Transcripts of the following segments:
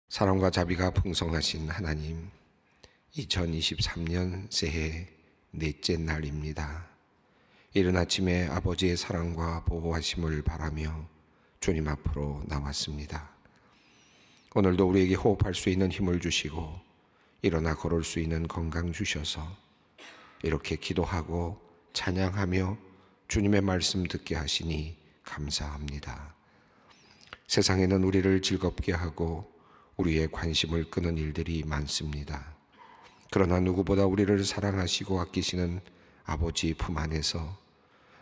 사랑과 자비가 풍성하신 하나님, 2023년 새해 넷째 날입니다. 이른 아침에 아버지의 사랑과 보호하심을 바라며 주님 앞으로 나왔습니다. 오늘도 우리에게 호흡할 수 있는 힘을 주시고 일어나 걸을 수 있는 건강 주셔서 이렇게 기도하고 찬양하며 주님의 말씀 듣게 하시니 감사합니다. 세상에는 우리를 즐겁게 하고 우리의 관심을 끄는 일들이 많습니다. 그러나 누구보다 우리를 사랑하시고 아끼시는 아버지 품 안에서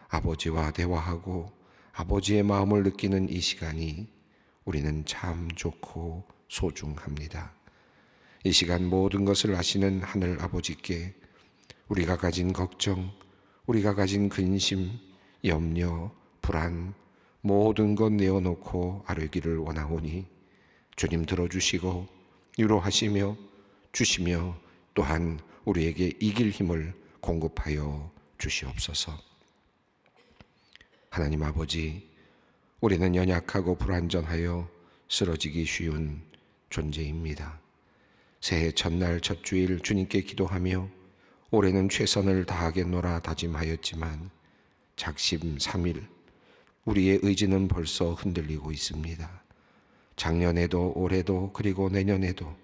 아버지와 대화하고 아버지의 마음을 느끼는 이 시간이 우리는 참 좋고 소중합니다. 이 시간 모든 것을 아시는 하늘 아버지께 우리가 가진 걱정, 우리가 가진 근심, 염려, 불안 모든 것 내어놓고 아뢰기를 원하오니 주님 들어주시고 위로하시며 주시며 또한 우리에게 이길 힘을 공급하여 주시옵소서. 하나님 아버지, 우리는 연약하고 불완전하여 쓰러지기 쉬운 존재입니다. 새해 첫날 첫 주일 주님께 기도하며 올해는 최선을 다하겠노라 다짐하였지만 작심 3일 우리의 의지는 벌써 흔들리고 있습니다. 작년에도 올해도 그리고 내년에도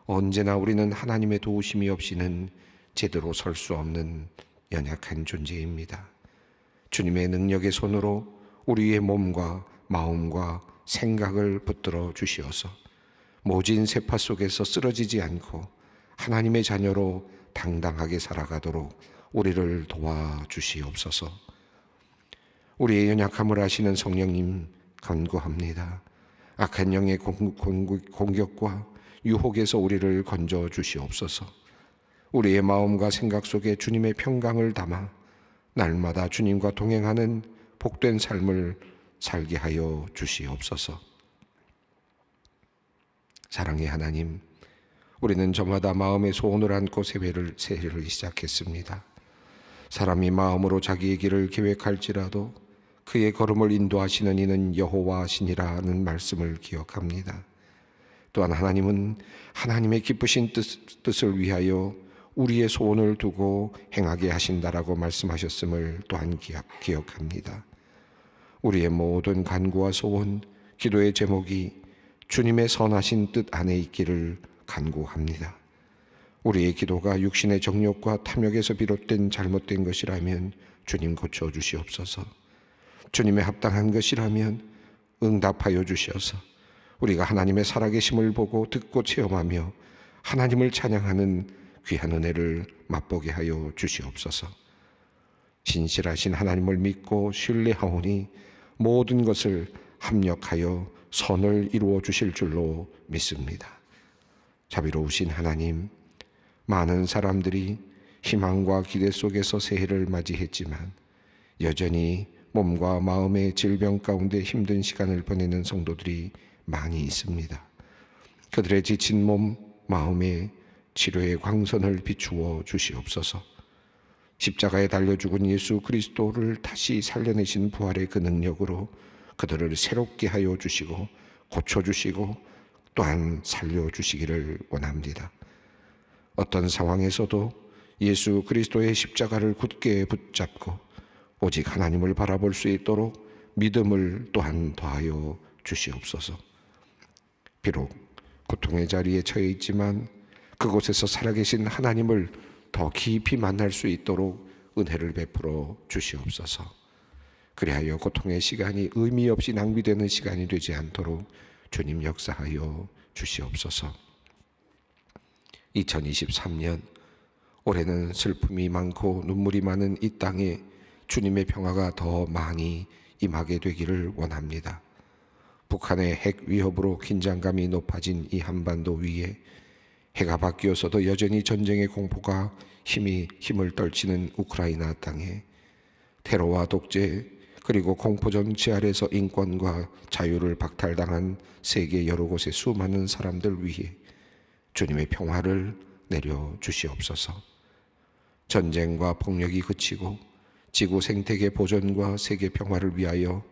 언제나 우리는 하나님의 도우심이 없이는 제대로 설 수 없는 연약한 존재입니다. 주님의 능력의 손으로 우리의 몸과 마음과 생각을 붙들어 주시어서 모진 세파 속에서 쓰러지지 않고 하나님의 자녀로 당당하게 살아가도록 우리를 도와주시옵소서. 우리의 연약함을 아시는 성령님 간구합니다. 악한 영의 공격과 유혹에서 우리를 건져 주시옵소서. 우리의 마음과 생각 속에 주님의 평강을 담아 날마다 주님과 동행하는 복된 삶을 살게 하여 주시옵소서. 사랑의 하나님, 우리는 저마다 마음의 소원을 안고 새해를 시작했습니다. 사람이 마음으로 자기의 길을 계획할지라도 그의 걸음을 인도하시는 이는 여호와시니라는 말씀을 기억합니다. 또한 하나님은 하나님의 기쁘신 뜻을 위하여 우리의 소원을 두고 행하게 하신다라고 말씀하셨음을 또한 기억합니다. 우리의 모든 간구와 소원, 기도의 제목이 주님의 선하신 뜻 안에 있기를 간구합니다. 우리의 기도가 육신의 정욕과 탐욕에서 비롯된 잘못된 것이라면 주님 고쳐주시옵소서. 주님의 합당한 것이라면 응답하여 주셔서 우리가 하나님의 살아계심을 보고 듣고 체험하며 하나님을 찬양하는 귀한 은혜를 맛보게 하여 주시옵소서. 신실하신 하나님을 믿고 신뢰하오니 모든 것을 합력하여 선을 이루어 주실 줄로 믿습니다. 자비로우신 하나님, 많은 사람들이 희망과 기대 속에서 새해를 맞이했지만 여전히 몸과 마음의 질병 가운데 힘든 시간을 보내는 성도들이 많이 있습니다. 그들의 지친 몸, 마음에 치료의 광선을 비추어 주시옵소서. 십자가에 달려 죽은 예수 그리스도를 다시 살려내신 부활의 그 능력으로 그들을 새롭게 하여 주시고 고쳐주시고 또한 살려주시기를 원합니다. 어떤 상황에서도 예수 그리스도의 십자가를 굳게 붙잡고 오직 하나님을 바라볼 수 있도록 믿음을 또한 더하여 주시옵소서. 비록 고통의 자리에 처해 있지만 그곳에서 살아계신 하나님을 더 깊이 만날 수 있도록 은혜를 베풀어 주시옵소서. 그리하여 고통의 시간이 의미 없이 낭비되는 시간이 되지 않도록 주님 역사하여 주시옵소서. 2023년 올해는 슬픔이 많고 눈물이 많은 이 땅에 주님의 평화가 더 많이 임하게 되기를 원합니다. 북한의 핵 위협으로 긴장감이 높아진 이 한반도 위에 해가 바뀌어서도 여전히 전쟁의 공포가 힘을 떨치는 우크라이나 땅에 테러와 독재 그리고 공포 정치 아래서 인권과 자유를 박탈당한 세계 여러 곳의 수많은 사람들 위해 주님의 평화를 내려 주시옵소서. 전쟁과 폭력이 그치고 지구 생태계 보존과 세계 평화를 위하여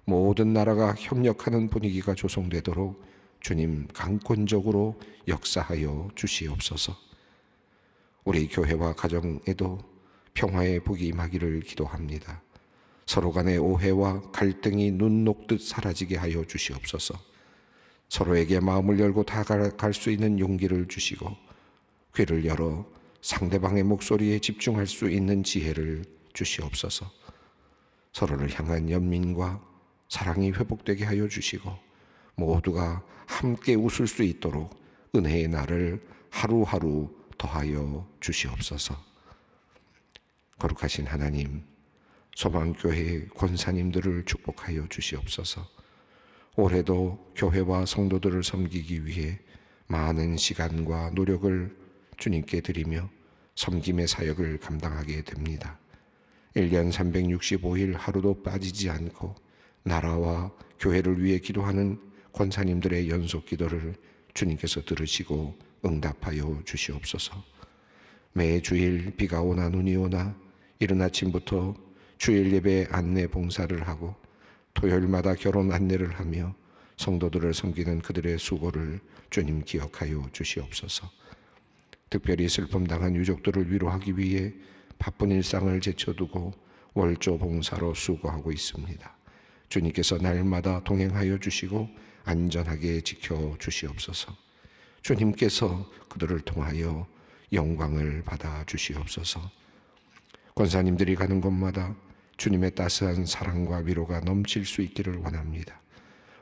모든 나라가 협력하는 분위기가 조성되도록 주님 강권적으로 역사하여 주시옵소서. 우리 교회와 가정에도 평화의 복이 임하기를 기도합니다. 서로 간의 오해와 갈등이 눈 녹듯 사라지게 하여 주시옵소서. 서로에게 마음을 열고 다가갈 수 있는 용기를 주시고 귀를 열어 상대방의 목소리에 집중할 수 있는 지혜를 주시옵소서. 서로를 향한 연민과 사랑이 회복되게 하여 주시고 모두가 함께 웃을 수 있도록 은혜의 날을 하루하루 더하여 주시옵소서. 거룩하신 하나님, 소망교회 권사님들을 축복하여 주시옵소서. 올해도 교회와 성도들을 섬기기 위해 많은 시간과 노력을 주님께 드리며 섬김의 사역을 감당하게 됩니다. 1년 365일 하루도 빠지지 않고 나라와 교회를 위해 기도하는 권사님들의 연속 기도를 주님께서 들으시고 응답하여 주시옵소서. 매 주일 비가 오나 눈이 오나 이른 아침부터 주일 예배 안내 봉사를 하고 토요일마다 결혼 안내를 하며 성도들을 섬기는 그들의 수고를 주님 기억하여 주시옵소서. 특별히 슬픔 당한 유족들을 위로하기 위해 바쁜 일상을 제쳐두고 월조 봉사로 수고하고 있습니다. 주님께서 날마다 동행하여 주시고 안전하게 지켜 주시옵소서. 주님께서 그들을 통하여 영광을 받아 주시옵소서. 권사님들이 가는 곳마다 주님의 따스한 사랑과 위로가 넘칠 수 있기를 원합니다.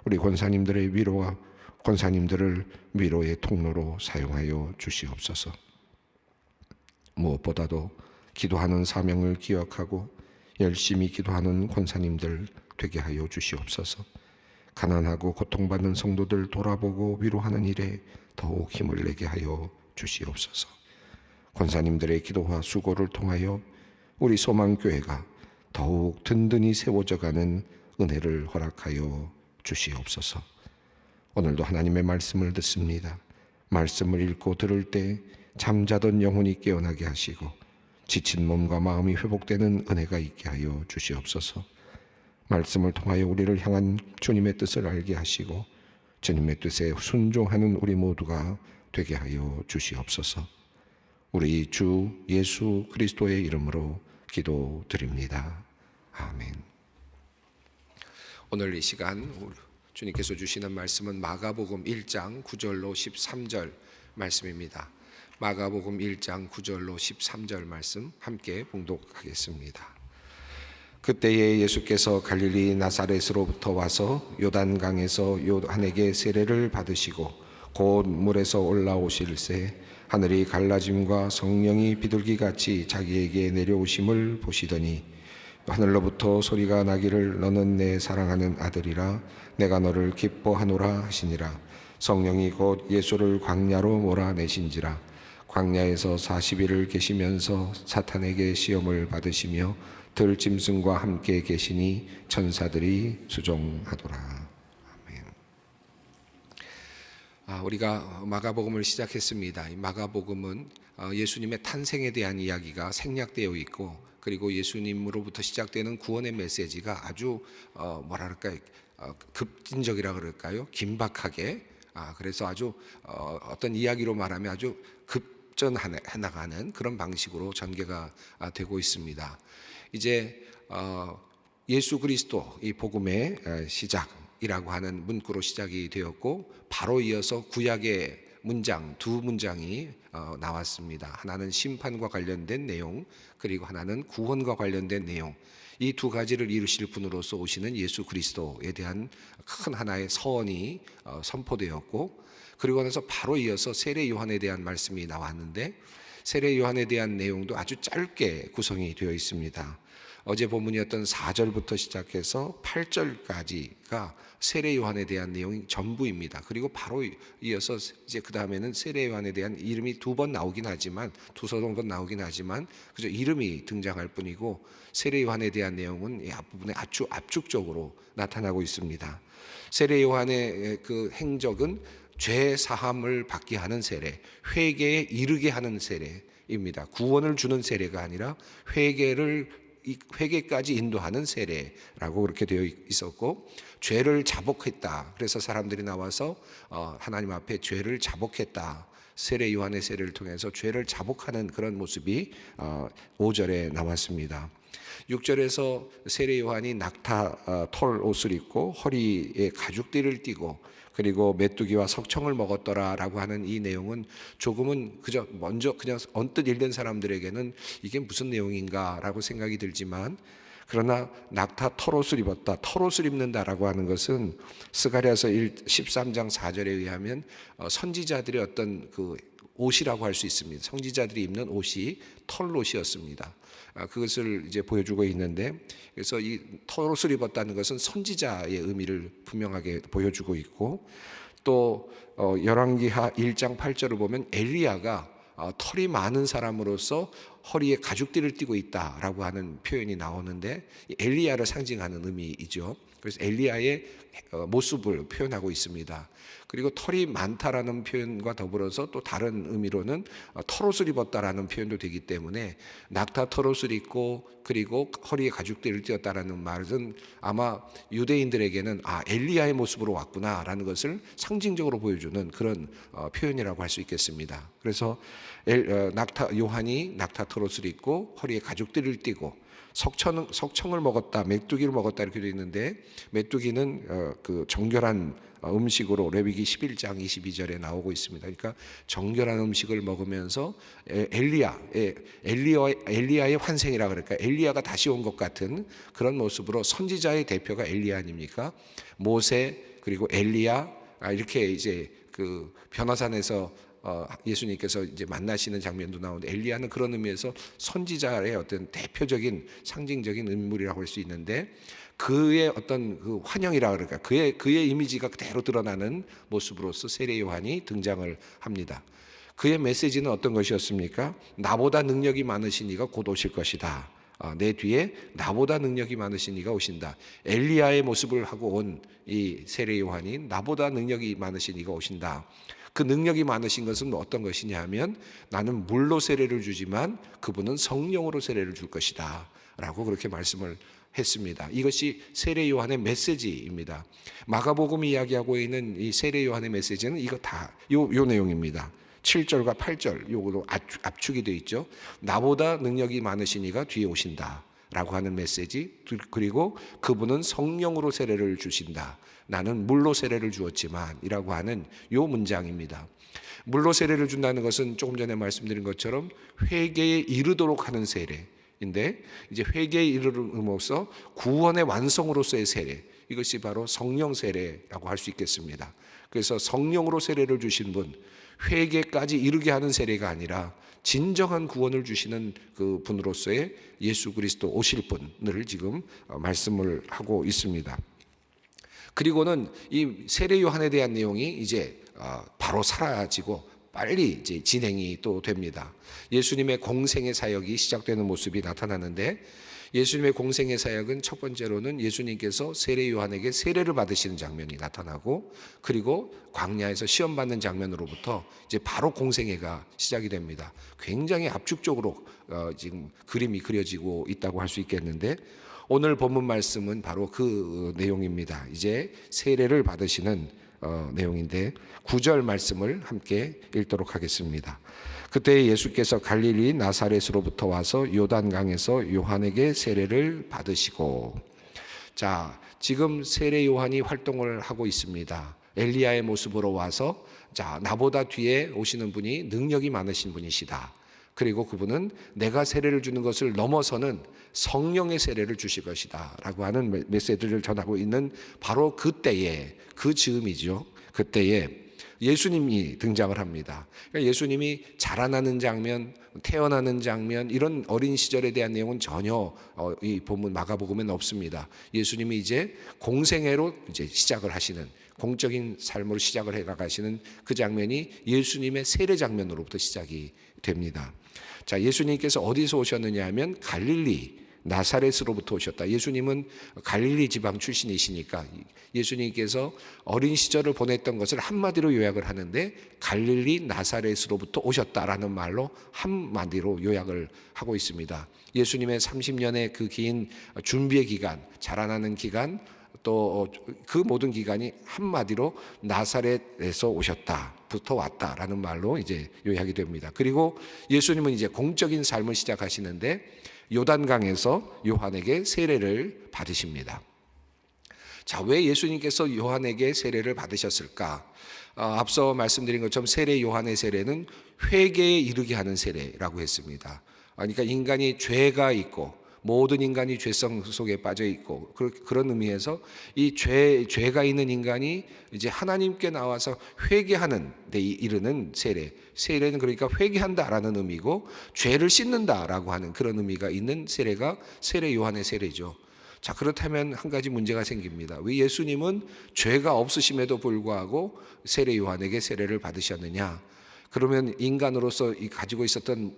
우리 권사님들의 위로와 권사님들을 위로의 통로로 사용하여 주시옵소서. 무엇보다도 기도하는 사명을 기억하고 열심히 기도하는 권사님들 되게 하여 주시옵소서. 가난하고 고통받는 성도들 돌아보고 위로하는 일에 더욱 힘을 내게 하여 주시옵소서. 권사님들의 기도와 수고를 통하여 우리 소망교회가 더욱 든든히 세워져가는 은혜를 허락하여 주시옵소서. 오늘도 하나님의 말씀을 듣습니다. 말씀을 읽고 들을 때 잠자던 영혼이 깨어나게 하시고 지친 몸과 마음이 회복되는 은혜가 있게 하여 주시옵소서. 말씀을 통하여 우리를 향한 주님의 뜻을 알게 하시고 주님의 뜻에 순종하는 우리 모두가 되게 하여 주시옵소서. 우리 주 예수 그리스도의 이름으로 기도드립니다. 아멘. 오늘 이 시간 주님께서 주시는 말씀은 마가복음 1장 9절로 13절 말씀입니다. 마가복음 1장 9절로 13절 말씀 함께 봉독하겠습니다. 그때에 예수께서 갈릴리 나사렛으로부터 와서 요단강에서 요한에게 세례를 받으시고 곧 물에서 올라오실새 하늘이 갈라짐과 성령이 비둘기같이 자기에게 내려오심을 보시더니 하늘로부터 소리가 나기를 너는 내 사랑하는 아들이라 내가 너를 기뻐하노라 하시니라. 성령이 곧 예수를 광야로 몰아내신지라. 광야에서 40일을 계시면서 사탄에게 시험을 받으시며 들짐승과 함께 계시니 천사들이 수종하더라. 아멘. 우리가 마가복음을 시작했습니다. 이 마가복음은 예수님의 탄생에 대한 이야기가 생략되어 있고 그리고 예수님으로부터 시작되는 구원의 메시지가 아주 뭐랄까요, 급진적이라 그럴까요? 긴박하게 그래서 아주 어떤 이야기로 말하면 아주 급전해 나가는 그런 방식으로 전개가 되고 있습니다. 이제 예수 그리스도 이 복음의 시작이라고 하는 문구로 시작이 되었고 바로 이어서 구약의 문장 두 문장이 나왔습니다. 하나는 심판과 관련된 내용 그리고 하나는 구원과 관련된 내용. 이 두 가지를 이루실 분으로서 오시는 예수 그리스도에 대한 큰 하나의 서원이 선포되었고 그리고 나서 바로 이어서 세례 요한에 대한 말씀이 나왔는데 세례 요한에 대한 내용도 아주 짧게 구성이 되어 있습니다. 어제 본문이었던 4절부터 시작해서 8절까지가 세례 요한에 대한 내용이 전부입니다. 그리고 바로 이어서 이제 그 다음에는 세례 요한에 대한 이름이 두 번 나오긴 하지만 두서 정도 나오긴 하지만 그저 이름이 등장할 뿐이고 세례 요한에 대한 내용은 이 앞부분에 아주 압축적으로 나타나고 있습니다. 세례 요한의 그 행적은 죄 사함을 받게 하는 세례, 회개에 이르게 하는 세례입니다. 구원을 주는 세례가 아니라 회개를 이 회개까지 인도하는 세례라고 그렇게 되어 있었고, 죄를 자복했다. 그래서 사람들이 나와서 하나님 앞에 죄를 자복했다. 세례 요한의 세례를 통해서 죄를 자복하는 그런 모습이 5절에 나왔습니다. 6절에서 세례 요한이 낙타 털 옷을 입고 허리에 가죽띠를 띠고 그리고 메뚜기와 석청을 먹었더라라고 하는 이 내용은 조금은 그저 먼저 그냥 언뜻 읽는 사람들에게는 이게 무슨 내용인가라고 생각이 들지만, 그러나 낙타 털옷을 입었다, 털옷을 입는다라고 하는 것은 스가랴서 13장 4절에 의하면 선지자들의 어떤 그 옷이라고 할 수 있습니다. 선지자들이 입는 옷이 털옷이었습니다. 그것을 이제 보여주고 있는데, 그래서 이 털옷을 입었다는 것은 선지자의 의미를 분명하게 보여주고 있고, 또 열왕기하 1장 8절을 보면 엘리야가 털이 많은 사람으로서 허리에 가죽띠를 띠고 있다라고 하는 표현이 나오는데, 엘리야를 상징하는 의미이죠. 그래서 엘리야의 모습을 표현하고 있습니다. 그리고 털이 많다라는 표현과 더불어서 또 다른 의미로는 털옷을 입었다라는 표현도 되기 때문에, 낙타 털옷을 입고 그리고 허리에 가죽띠를 띄었다라는 말은 아마 유대인들에게는 엘리야의 모습으로 왔구나라는 것을 상징적으로 보여주는 그런 표현이라고 할 수 있겠습니다. 그래서 요한이 낙타 털옷을 입고 허리에 가죽띠를 띠고 석청을 먹었다, 메뚜기를 먹었다 이렇게 되어 있는데, 메뚜기는 그 정결한 음식으로 레위기 11장 22절에 나오고 있습니다. 그러니까 정결한 음식을 먹으면서 엘리야의 환생이라 그럴까, 엘리야가 다시 온 것 같은 그런 모습으로, 선지자의 대표가 엘리야 아닙니까? 모세 그리고 엘리야, 이렇게 이제 그 변화산에서 예수님께서 이제 만나시는 장면도 나오는데, 엘리야는 그런 의미에서 선지자의 어떤 대표적인 상징적인 인물이라고 할 수 있는데, 그의 어떤 그 환영이라 그럴까, 그의 이미지가 그대로 드러나는 모습으로서 세례 요한이 등장을 합니다. 그의 메시지는 어떤 것이었습니까? 나보다 능력이 많으신 이가 곧 오실 것이다. 내 뒤에 나보다 능력이 많으신 이가 오신다. 엘리야의 모습을 하고 온 이 세례 요한이 나보다 능력이 많으신 이가 오신다. 그 능력이 많으신 것은 어떤 것이냐 하면, 나는 물로 세례를 주지만 그분은 성령으로 세례를 줄 것이다 라고 그렇게 말씀을 했습니다. 이것이 세례 요한의 메시지입니다. 마가복음이 이야기하고 있는 이 세례 요한의 메시지는 이거 다 요 내용입니다. 7절과 8절 요거로 압축이 되어 있죠. 나보다 능력이 많으신 이가 뒤에 오신다 라고 하는 메시지, 그리고 그분은 성령으로 세례를 주신다. 나는 물로 세례를 주었지만 이라고 하는 요 문장입니다. 물로 세례를 준다는 것은 조금 전에 말씀드린 것처럼 회개에 이르도록 하는 세례인데, 이제 회개에 이르름으로써 구원의 완성으로서의 세례, 이것이 바로 성령 세례라고 할 수 있겠습니다. 그래서 성령으로 세례를 주신 분, 회개까지 이르게 하는 세례가 아니라 진정한 구원을 주시는 그 분으로서의 예수 그리스도 오실 분을 지금 말씀을 하고 있습니다. 그리고는 이 세례 요한에 대한 내용이 이제 바로 사라지고 빨리 이제 진행이 또 됩니다. 예수님의 공생의 사역이 시작되는 모습이 나타나는데, 예수님의 공생의 사역은 첫 번째로는 예수님께서 세례 요한에게 세례를 받으시는 장면이 나타나고, 그리고 광야에서 시험 받는 장면으로부터 이제 바로 공생애가 시작이 됩니다. 굉장히 압축적으로 지금 그림이 그려지고 있다고 할 수 있겠는데, 오늘 본문 말씀은 바로 그 내용입니다. 이제 세례를 받으시는 내용인데, 9절 말씀을 함께 읽도록 하겠습니다. 그때 예수께서 갈릴리 나사렛으로부터 와서 요단강에서 요한에게 세례를 받으시고, 자, 지금 세례 요한이 활동을 하고 있습니다. 엘리야의 모습으로 와서, 자, 나보다 뒤에 오시는 분이 능력이 많으신 분이시다. 그리고 그분은 내가 세례를 주는 것을 넘어서는 성령의 세례를 주실 것이다 라고 하는 메시지를 전하고 있는 바로 그때에, 그 즈음이죠. 그때에 예수님이 등장을 합니다. 그러니까 예수님이 자라나는 장면, 태어나는 장면, 이런 어린 시절에 대한 내용은 전혀 이 본문 마가복음에는 없습니다. 예수님이 이제 공생애로 이제 시작을 하시는, 공적인 삶으로 시작을 해 나가시는 그 장면이 예수님의 세례 장면으로부터 시작이 됩니다. 자, 예수님께서 어디서 오셨느냐 하면 갈릴리 나사렛으로부터 오셨다. 예수님은 갈릴리 지방 출신이시니까 예수님께서 어린 시절을 보냈던 것을 한마디로 요약을 하는데 갈릴리 나사렛으로부터 오셨다라는 말로 한마디로 요약을 하고 있습니다. 예수님의 30년의 그 긴 준비의 기간, 자라나는 기간, 또 그 모든 기간이 한마디로 나사렛에서 오셨다부터 왔다라는 말로 이제 요약이 됩니다. 그리고 예수님은 이제 공적인 삶을 시작하시는데 요단강에서 요한에게 세례를 받으십니다. 자, 왜 예수님께서 요한에게 세례를 받으셨을까? 앞서 말씀드린 것처럼 세례 요한의 세례는 회개에 이르게 하는 세례라고 했습니다. 그러니까 인간이 죄가 있고 모든 인간이 죄성 속에 빠져 있고 그런 의미에서 이 죄가 있는 인간이 이제 하나님께 나와서 회개하는 데 이르는 세례. 세례는 그러니까 회개한다라는 의미고 죄를 씻는다라고 하는 그런 의미가 있는 세례가 세례 요한의 세례죠. 자, 그렇다면 한 가지 문제가 생깁니다. 왜 예수님은 죄가 없으심에도 불구하고 세례 요한에게 세례를 받으셨느냐? 그러면 인간으로서 가지고 있었던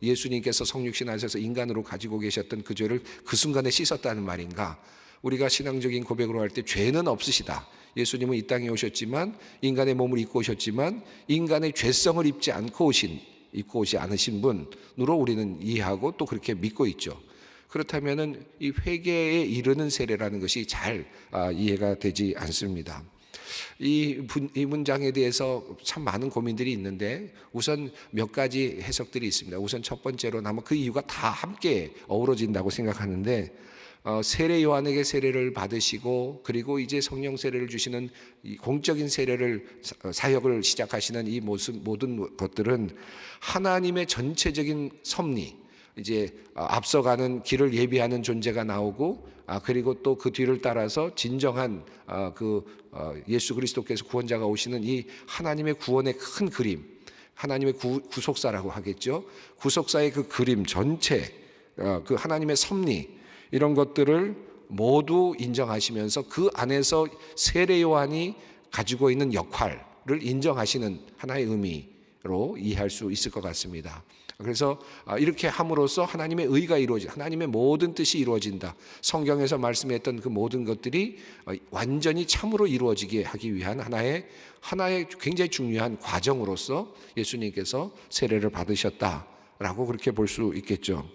예수님께서 성육신 하셔서 인간으로 가지고 계셨던 그 죄를 그 순간에 씻었다는 말인가? 우리가 신앙적인 고백으로 할 때 죄는 없으시다. 예수님은 이 땅에 오셨지만 인간의 몸을 입고 오셨지만 인간의 죄성을 입고 오지 않으신 분으로 우리는 이해하고 또 그렇게 믿고 있죠. 그렇다면은 이 회개에 이르는 세례라는 것이 잘 이해가 되지 않습니다. 이 문장에 대해서 참 많은 고민들이 있는데 우선 몇 가지 해석들이 있습니다. 우선 첫 번째로는 아마 그 이유가 다 함께 어우러진다고 생각하는데 세례 요한에게 세례를 받으시고 그리고 이제 성령 세례를 주시는 이 공적인 세례를 사역을 시작하시는 이 모든 것들은 하나님의 전체적인 섭리, 이제 앞서가는 길을 예비하는 존재가 나오고 그리고 또 그 뒤를 따라서 진정한 예수 그리스도께서 구원자가 오시는 이 하나님의 구원의 큰 그림, 하나님의 구속사라고 하겠죠. 구속사의 그 그림 전체, 그 하나님의 섭리 이런 것들을 모두 인정하시면서 그 안에서 세례 요한이 가지고 있는 역할을 인정하시는 하나의 의미로 이해할 수 있을 것 같습니다. 그래서 이렇게 함으로써 하나님의 의가 이루어진다. 하나님의 모든 뜻이 이루어진다. 성경에서 말씀했던 그 모든 것들이 완전히 참으로 이루어지게 하기 위한 하나의 굉장히 중요한 과정으로서 예수님께서 세례를 받으셨다라고 그렇게 볼 수 있겠죠.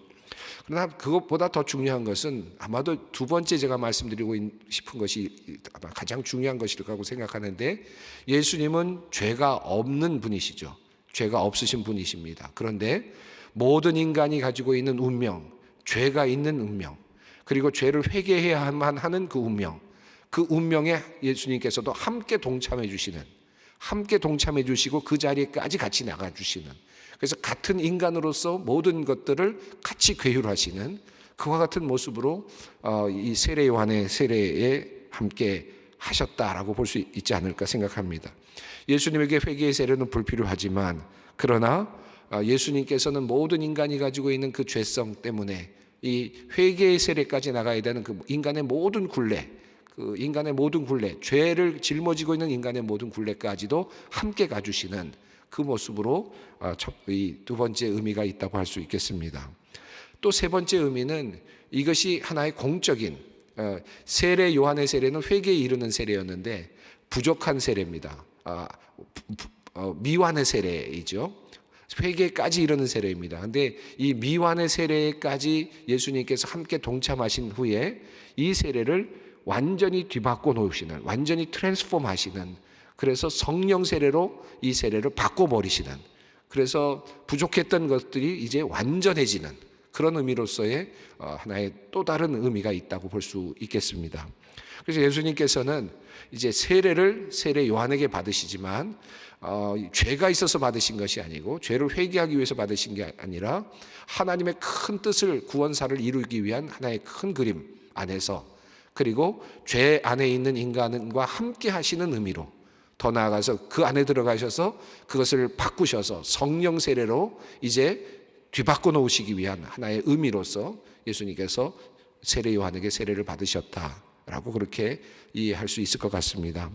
그러나 그것보다 더 중요한 것은 아마도 두 번째 제가 말씀드리고 싶은 것이 아마 가장 중요한 것이라고 생각하는데 예수님은 죄가 없는 분이시죠. 죄가 없으신 분이십니다. 그런데 모든 인간이 가지고 있는 운명, 죄가 있는 운명, 그리고 죄를 회개해야만 하는 그 운명에 예수님께서도 함께 동참해 주시고 그 자리에까지 같이 나가 주시는, 그래서 같은 인간으로서 모든 것들을 같이 괴율하시는 그와 같은 모습으로 이 세례 요한의 세례에 함께 하셨다라고 볼 수 있지 않을까 생각합니다. 예수님에게 회개의 세례는 불필요하지만 그러나 예수님께서는 모든 인간이 가지고 있는 그 죄성 때문에 이 회개의 세례까지 나가야 되는 그 인간의 모든 굴레, 죄를 짊어지고 있는 인간의 모든 굴레까지도 함께 가주시는 그 모습으로 이 두 번째 의미가 있다고 할 수 있겠습니다. 또 세 번째 의미는 이것이 하나의 공적인 세례 요한의 세례는 회개에 이르는 세례였는데 부족한 세례입니다. 미완의 세례이죠. 회개까지 이르는 세례입니다. 그런데 이 미완의 세례까지 예수님께서 함께 동참하신 후에 이 세례를 완전히 뒤바꿔 놓으시는, 완전히 트랜스폼 하시는, 그래서 성령 세례로 이 세례를 바꿔버리시는, 그래서 부족했던 것들이 이제 완전해지는 그런 의미로서의 하나의 또 다른 의미가 있다고 볼 수 있겠습니다. 그래서 예수님께서는 이제 세례를 세례 요한에게 받으시지만 죄가 있어서 받으신 것이 아니고 죄를 회개하기 위해서 받으신 게 아니라 하나님의 큰 뜻을, 구원사를 이루기 위한 하나의 큰 그림 안에서, 그리고 죄 안에 있는 인간과 함께 하시는 의미로, 더 나아가서 그 안에 들어가셔서 그것을 바꾸셔서 성령 세례로 이제 뒤바꿔 놓으시기 위한 하나의 의미로서 예수님께서 세례 요한에게 세례를 받으셨다라고 그렇게 이해할 수 있을 것 같습니다.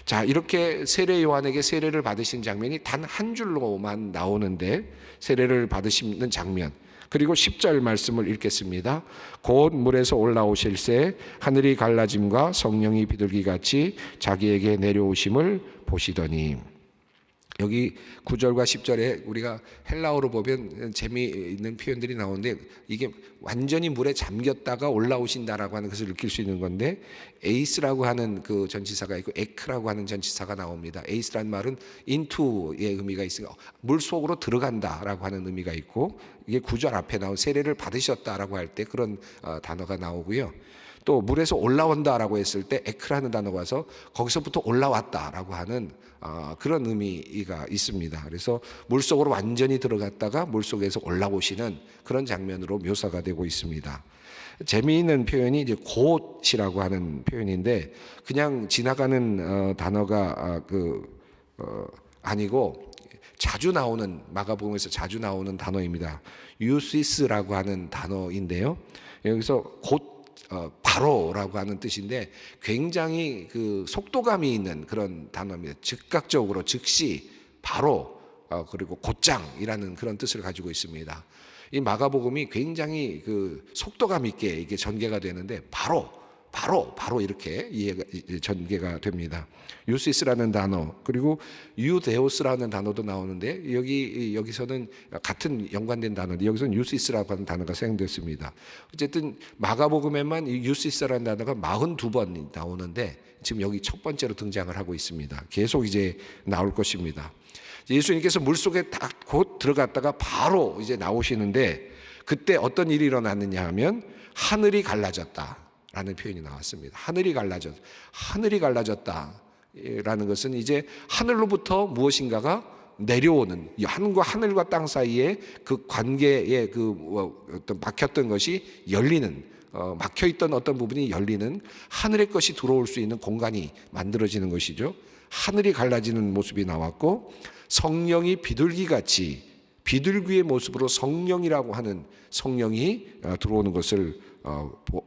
자, 이렇게 세례 요한에게 세례를 받으신 장면이 단 한 줄로만 나오는데, 세례를 받으시는 장면, 그리고 10절 말씀을 읽겠습니다. 곧 물에서 올라오실새 하늘이 갈라짐과 성령이 비둘기같이 자기에게 내려오심을 보시더니. 여기 9절과 10절에 우리가 헬라어로 보면 재미있는 표현들이 나오는데, 이게 완전히 물에 잠겼다가 올라오신다라고 하는 것을 느낄 수 있는 건데, 에이스라고 하는 그 전치사가 있고 에크라고 하는 전치사가 나옵니다. 에이스라는 말은 into의 의미가 있으니까 물 속으로 들어간다라고 하는 의미가 있고, 이게 9절 앞에 나온 세례를 받으셨다라고 할 때 그런 단어가 나오고요. 또 물에서 올라온다라고 했을 때 에크라는 단어가 와서 거기서부터 올라왔다라고 하는 그런 의미가 있습니다. 그래서 물속으로 완전히 들어갔다가 물속에서 올라오시는 그런 장면으로 묘사가 되고 있습니다. 재미있는 표현이 이제 곧이라고 하는 표현인데, 그냥 지나가는 단어가 아니고 자주 나오는, 마가복음에서 자주 나오는 단어입니다. 유시스라고 하는 단어인데요. 여기서 곧 바로라고 하는 뜻인데, 굉장히 그 속도감이 있는 그런 단어입니다. 즉각적으로, 즉시, 바로, 그리고 곧장이라는 그런 뜻을 가지고 있습니다. 이 마가복음이 굉장히 그 속도감 있게 이게 전개가 되는데, 바로 이렇게 전개가 됩니다. 유시스라는 단어, 그리고 유데오스라는 단어도 나오는데, 여기서는 같은 연관된 단어인데 여기서는 유시스라고 하는 단어가 사용됐습니다. 어쨌든 마가복음에만 이 유시스라는 단어가 42번 나오는데, 지금 여기 첫 번째로 등장을 하고 있습니다. 계속 이제 나올 것입니다. 예수님께서 물속에 딱 곧 들어갔다가 바로 이제 나오시는데, 그때 어떤 일이 일어났느냐 하면 하늘이 갈라졌다라는 표현이 나왔습니다. 하늘이 갈라졌다라는 것은 이제 하늘로부터 무엇인가가 내려오는, 하늘과 땅 사이에 그 관계에 어떤 막혔던 것이 열리는, 막혀있던 어떤 부분이 열리는, 하늘의 것이 들어올 수 있는 공간이 만들어지는 것이죠. 하늘이 갈라지는 모습이 나왔고, 성령이 비둘기같이, 비둘기의 모습으로 성령이라고 하는 성령이 들어오는 것을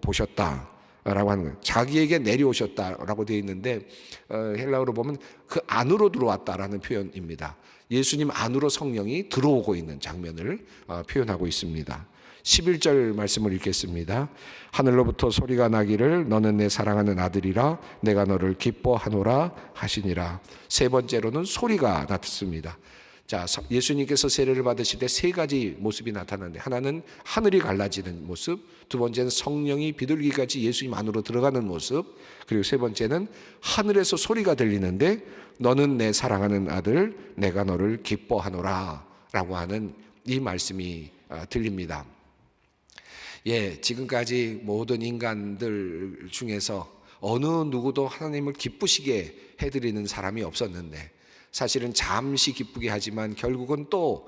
보셨다라고 하는 거예요. 자기에게 내려오셨다라고 되어 있는데, 헬라어로 보면 그 안으로 들어왔다라는 표현입니다. 예수님 안으로 성령이 들어오고 있는 장면을 표현하고 있습니다. 11절 말씀을 읽겠습니다. 하늘로부터 소리가 나기를 너는 내 사랑하는 아들이라 내가 너를 기뻐하노라 하시니라. 세 번째로는 소리가 났습니다. 자, 예수님께서 세례를 받으실 때 세 가지 모습이 나타나는데, 하나는 하늘이 갈라지는 모습, 두 번째는 성령이 비둘기같이 예수님 안으로 들어가는 모습, 그리고 세 번째는 하늘에서 소리가 들리는데 너는 내 사랑하는 아들, 내가 너를 기뻐하노라 라고 하는 이 말씀이 들립니다. 지금까지 모든 인간들 중에서 어느 누구도 하나님을 기쁘시게 해드리는 사람이 없었는데, 사실은 잠시 기쁘게 하지만 결국은 또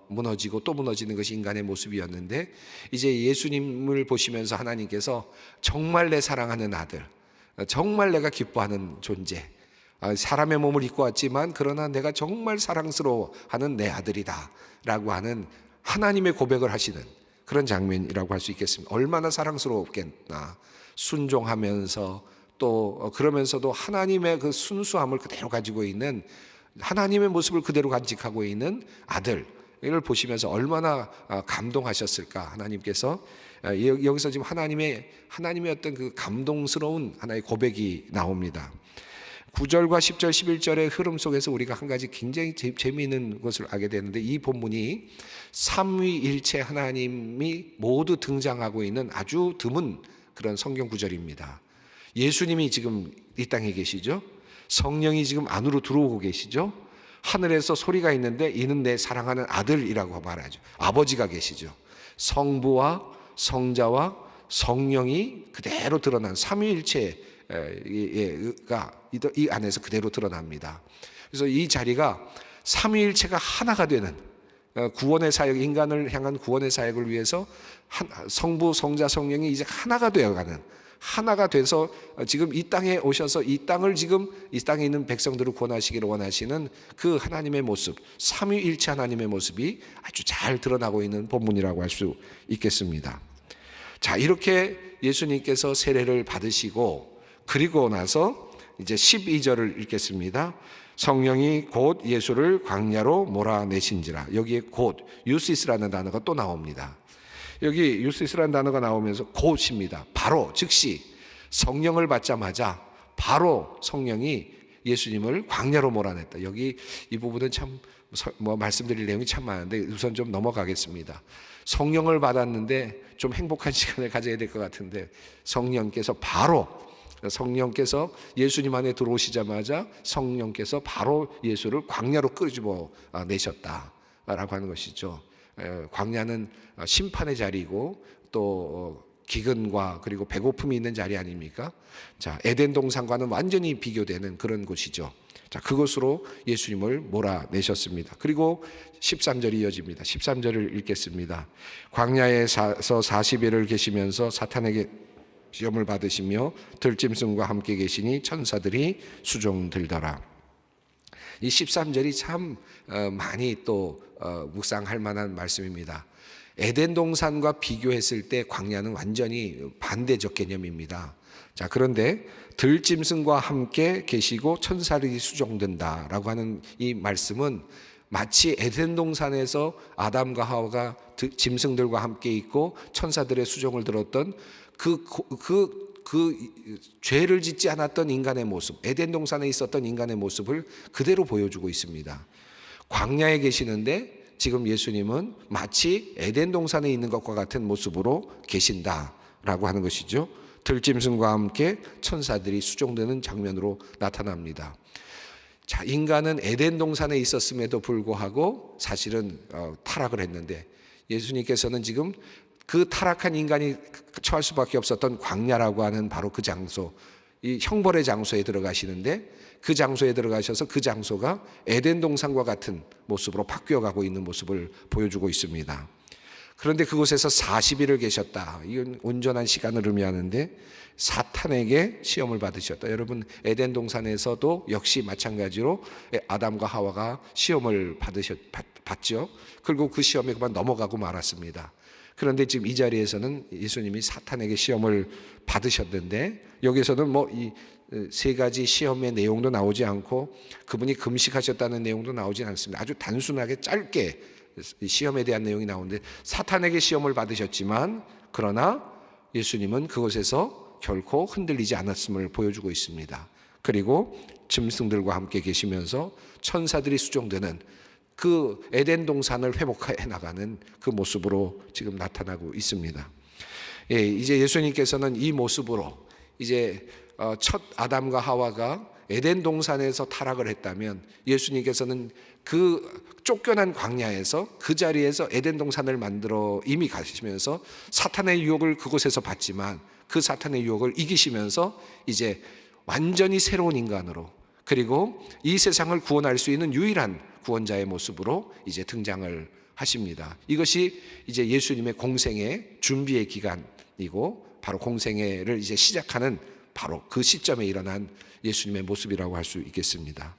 무너지고 또 무너지는 것이 인간의 모습이었는데, 이제 예수님을 보시면서 하나님께서 정말 내 사랑하는 아들, 정말 내가 기뻐하는 존재, 사람의 몸을 입고 왔지만 그러나 내가 정말 사랑스러워하는 내 아들이다 라고 하는 하나님의 고백을 하시는 그런 장면이라고 할 수 있겠습니다. 얼마나 사랑스럽겠나. 순종하면서 또 그러면서도 하나님의 그 순수함을 그대로 가지고 있는, 하나님의 모습을 그대로 간직하고 있는 아들을 보시면서 얼마나 감동하셨을까. 하나님께서 여기서 지금 하나님의 어떤 그 감동스러운 하나의 고백이 나옵니다. 9절과 10절, 11절의 흐름 속에서 우리가 한 가지 굉장히 재미있는 것을 알게 되는데, 이 본문이 삼위일체 하나님이 모두 등장하고 있는 아주 드문 그런 성경 구절입니다. 예수님이 지금 이 땅에 계시죠. 성령이 지금 안으로 들어오고 계시죠. 하늘에서 소리가 있는데 이는 내 사랑하는 아들이라고 말하죠. 아버지가 계시죠. 성부와 성자와 성령이 그대로 드러난 삼위일체가 이 안에서 그대로 드러납니다. 그래서 이 자리가 삼위일체가 하나가 되는 구원의 사역, 인간을 향한 구원의 사역을 위해서 성부, 성자, 성령이 이제 하나가 되어가는, 하나가 돼서 지금 이 땅에 오셔서 이 땅을 지금 이 땅에 있는 백성들을 구원하시기를 원하시는 그 하나님의 모습, 삼위일체 하나님의 모습이 아주 잘 드러나고 있는 본문이라고 할 수 있겠습니다. 자, 이렇게 예수님께서 세례를 받으시고 그리고 나서 이제 12절을 읽겠습니다. 성령이 곧 예수를 광야로 몰아내신지라. 여기에 곧 유시스라는 단어가 또 나옵니다. 여기 유스이스라는 단어가 나오면서 곧입니다. 바로 즉시 성령을 받자마자 바로 성령이 예수님을 광야로 몰아냈다. 여기 이 부분은 참 말씀드릴 내용이 참 많은데 우선 좀 넘어가겠습니다. 성령을 받았는데 좀 행복한 시간을 가져야 될 것 같은데 성령께서 예수님 안에 들어오시자마자 성령께서 바로 예수를 광야로 끄집어 내셨다라고 하는 것이죠. 광야는 심판의 자리이고 또 기근과 그리고 배고픔이 있는 자리 아닙니까? 자, 에덴 동산과는 완전히 비교되는 그런 곳이죠. 자, 그곳으로 예수님을 몰아내셨습니다. 그리고 13절이 이어집니다. 13절을 읽겠습니다. 광야에서 40일을 계시면서 사탄에게 시험을 받으시며 들짐승과 함께 계시니 천사들이 수종들더라. 이 13절이 참 많이 또 묵상할 만한 말씀입니다. 에덴 동산과 비교했을 때 광야는 완전히 반대적 개념입니다. 자, 그런데 들짐승과 함께 계시고 천사들이 수종된다라고 하는 이 말씀은 마치 에덴 동산에서 아담과 하와가 짐승들과 함께 있고 천사들의 수종을 들었던 그 죄를 짓지 않았던 인간의 모습, 에덴 동산에 있었던 인간의 모습을 그대로 보여주고 있습니다. 광야에 계시는데 지금 예수님은 마치 에덴 동산에 있는 것과 같은 모습으로 계신다라고 하는 것이죠. 들짐승과 함께 천사들이 수종되는 장면으로 나타납니다. 자, 인간은 에덴 동산에 있었음에도 불구하고 사실은 타락을 했는데 예수님께서는 지금 그 타락한 인간이 처할 수밖에 없었던 광야라고 하는 바로 그 장소, 이 형벌의 장소에 들어가시는데 그 장소에 들어가셔서 그 장소가 에덴 동산과 같은 모습으로 바뀌어가고 있는 모습을 보여주고 있습니다. 그런데 그곳에서 40일을 계셨다. 이건 온전한 시간을 의미하는데 사탄에게 시험을 받으셨다. 여러분, 에덴 동산에서도 역시 마찬가지로 아담과 하와가 시험을 받죠. 그리고 그 시험에 그만 넘어가고 말았습니다. 그런데 지금 이 자리에서는 예수님이 사탄에게 시험을 받으셨는데 여기서는 이 세 가지 시험의 내용도 나오지 않고 그분이 금식하셨다는 내용도 나오지 않습니다. 아주 단순하게 짧게 시험에 대한 내용이 나오는데 사탄에게 시험을 받으셨지만 그러나 예수님은 그곳에서 결코 흔들리지 않았음을 보여주고 있습니다. 그리고 짐승들과 함께 계시면서 천사들이 수종되는 그 에덴 동산을 회복해 나가는 그 모습으로 지금 나타나고 있습니다. 이제 예수님께서는 이 모습으로 이제 첫 아담과 하와가 에덴 동산에서 타락을 했다면 예수님께서는 그 쫓겨난 광야에서 그 자리에서 에덴 동산을 만들어 이미 가시면서 사탄의 유혹을 그곳에서 받지만 그 사탄의 유혹을 이기시면서 이제 완전히 새로운 인간으로 그리고 이 세상을 구원할 수 있는 유일한 구원자의 모습으로 이제 등장을 하십니다. 이것이 이제 예수님의 공생의 준비의 기간이고 바로 공생애를 이제 시작하는 바로 그 시점에 일어난 예수님의 모습이라고 할 수 있겠습니다.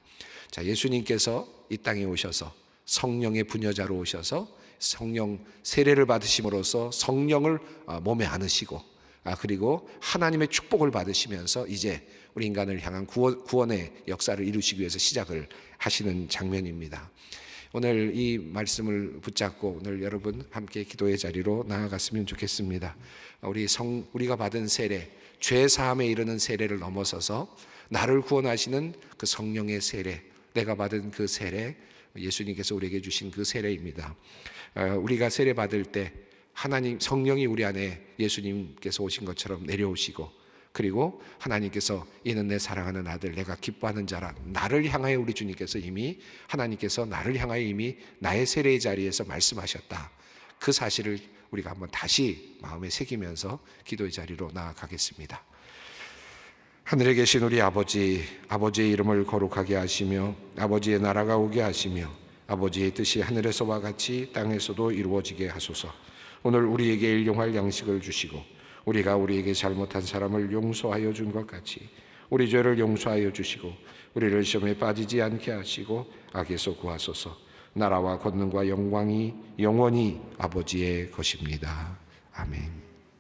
자, 예수님께서 이 땅에 오셔서 성령의 부녀자로 오셔서 성령 세례를 받으심으로써 성령을 몸에 안으시고 그리고 하나님의 축복을 받으시면서 이제 우리 인간을 향한 구원의 역사를 이루시기 위해서 시작을 하시는 장면입니다. 오늘 이 말씀을 붙잡고 오늘 여러분 함께 기도의 자리로 나아갔으면 좋겠습니다. 우리가 받은 세례, 죄 사함에 이르는 세례를 넘어서서 나를 구원하시는 그 성령의 세례, 내가 받은 그 세례, 예수님께서 우리에게 주신 그 세례입니다. 우리가 세례 받을 때 하나님 성령이 우리 안에 예수님께서 오신 것처럼 내려오시고 그리고 하나님께서 이는 내 사랑하는 아들 내가 기뻐하는 자라 나를 향하여 우리 주님께서 이미 하나님께서 나를 향하여 이미 나의 세례의 자리에서 말씀하셨다. 그 사실을 우리가 한번 다시 마음에 새기면서 기도의 자리로 나아가겠습니다. 하늘에 계신 우리 아버지, 아버지의 이름을 거룩하게 하시며 아버지의 나라가 오게 하시며 아버지의 뜻이 하늘에서와 같이 땅에서도 이루어지게 하소서. 오늘 우리에게 일용할 양식을 주시고 우리가 우리에게 잘못한 사람을 용서하여 준 것 같이 우리 죄를 용서하여 주시고 우리를 시험에 빠지지 않게 하시고 악에서 구하소서. 나라와 권능과 영광이 영원히 아버지의 것입니다. 아멘.